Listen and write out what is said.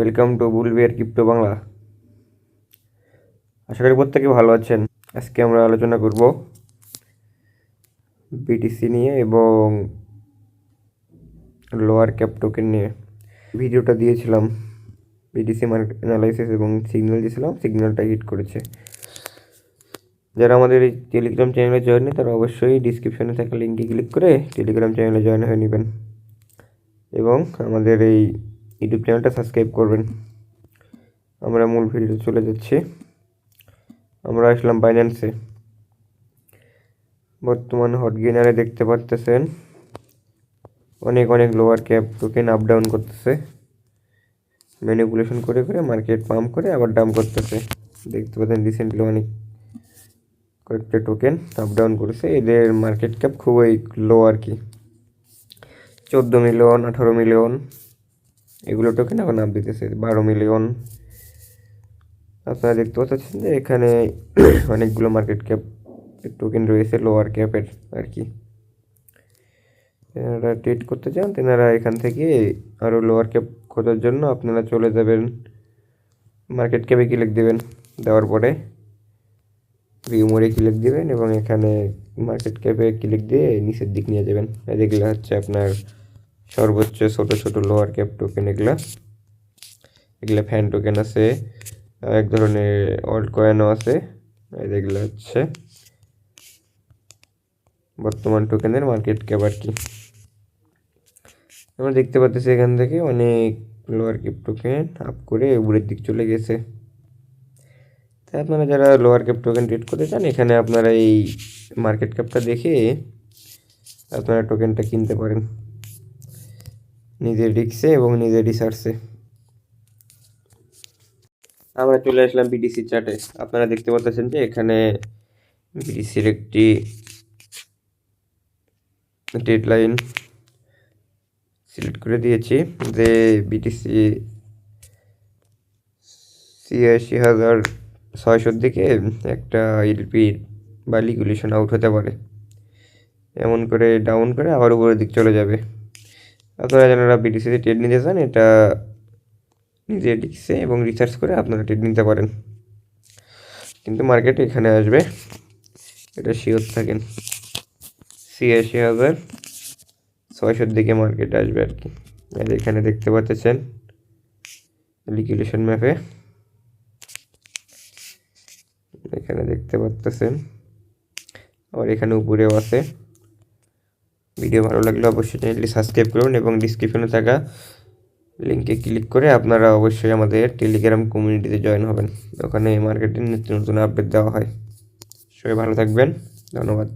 Welcome to bull bear crypto Bangla. আশা করি প্রত্যেকে ভালো আছেন। আজকে আমরা আলোচনা করব বিটিসি নিয়ে এবং লোয়ার ক্যাপ টোকেন নিয়ে। ভিডিওটা দিয়েছিলাম বিটিসি মার্কেট অ্যানালাইসিস এবং সিগন্যাল দিয়েছিলাম, সিগন্যালটা হিট করেছে। যারা আমাদের এই টেলিগ্রাম চ্যানেলে জয়েন নেই তারা অবশ্যই ডিসক্রিপশনে থাকা লিঙ্কে ক্লিক করে টেলিগ্রাম চ্যানেলে জয়েন হয়ে নেবেন এবং আমাদের এই ইউটিউব চ্যানেলটা সাবস্ক্রাইব করবেন। আমরা মূল ভিডিও চলে যাচ্ছি। আমরা আসলাম বাইন্যান্সে। বর্তমান হট গেইনারে দেখতে পাচ্ছেন অনেক lower cap token up down করতেছে, ম্যানিপুলেশন করে মার্কেট পাম্প করে আবার ডাউন করতেছে। দেখতে পাচ্ছেন রিসেন্টলি অনেক কয়েকটা টোকেন আপ ডাউন করেছে। এদের মার্কেট ক্যাপ খুবই লো আর কি, 14 মিলিয়ন, 18 মিলিয়ন এগুলো টোকেন এখন আপ দিতেছে, 12 মিলিয়ন। আপনারা দেখতে পাচ্ছেন যে এখানে অনেকগুলো মার্কেট ক্যাপ টোকেন রয়েছে লোয়ার ক্যাপের আর কি। যারা ট্রেড করতে চান তেনারা এখান থেকে আরও লোয়ার ক্যাপ খোঁজার জন্য আপনারা চলে যাবেন মার্কেট ক্যাপে ক্লিক দেবেন, দেওয়ার পরে ভিউ মোড়ে ক্লিক দেবেন এবং এখানে মার্কেট ক্যাপে ক্লিক দিয়ে নিচের দিক নিয়ে যাবেন। এগুলো হচ্ছে আপনার সর্বোচ্চ ছোট লোয়ার ক্যাপ টোকেন। এগুলো ফ্যান টোকেন আছে, এক ধরনের অল্ট কয়েনও আছে। এগুলো হচ্ছে বর্তমান টোকেনের মার্কেট ক্যাপ আর কি। আমরা দেখতে পাচ্ছি এখান থেকে অনেক লোয়ার ক্যাপ টোকেন আপ করে উপরের দিক চলে গেছে। তাই আপনারা যারা লোয়ার ক্যাপ টোকেন ট্রেড করতে চান এখানে আপনারা এই মার্কেট ক্যাপটা দেখে আপনারা টোকেনটা কিনতে পারেন নিজের রিস্কে এবং নিজের রিসার্চে। আমরা চলে আসলাম বিটিসি চার্টে। আপনারা দেখতে পাচ্ছেন যে এখানে বিটিসির একটি ডেড লাইন সিলেক্ট করে দিয়েছি যে বিটিসি ৮৬,৬০০ দিকে একটা এলপি বা লিকুইডেশন আউট হতে পারে, এমন করে ডাউন করে আবার উপরের দিক চলে যাবে। আপনারা যারা বিটিসিতে ট্রেড নিতে চান এটা নিজে লিখছে এবং রিসার্চ করে আপনারা ট্রেড নিতে পারেন, কিন্তু মার্কেট এখানে আসবে এটা শিওর থাকেন। ৮৬,৬০০ দিকে মার্কেট আসবে আর কি। এখানে দেখতে পাচ্ছেন লিকুইডেশন ম্যাপে, এখানে দেখতে পাচ্ছেন আবার এখানে উপরেও আছে। ভিডিও ভালো লাগলে অবশ্যই চ্যানেলটি সাবস্ক্রাইব করুন এবং ডিসক্রিপশনে থাকা লিঙ্কে ক্লিক করে আপনারা অবশ্যই আমাদের টেলিগ্রাম কমিউনিটিতে জয়েন হবেন। ওখানে মার্কেটের নিত্য নতুন আপডেট দেওয়া হয়। সবাই ভালো থাকবেন, ধন্যবাদ।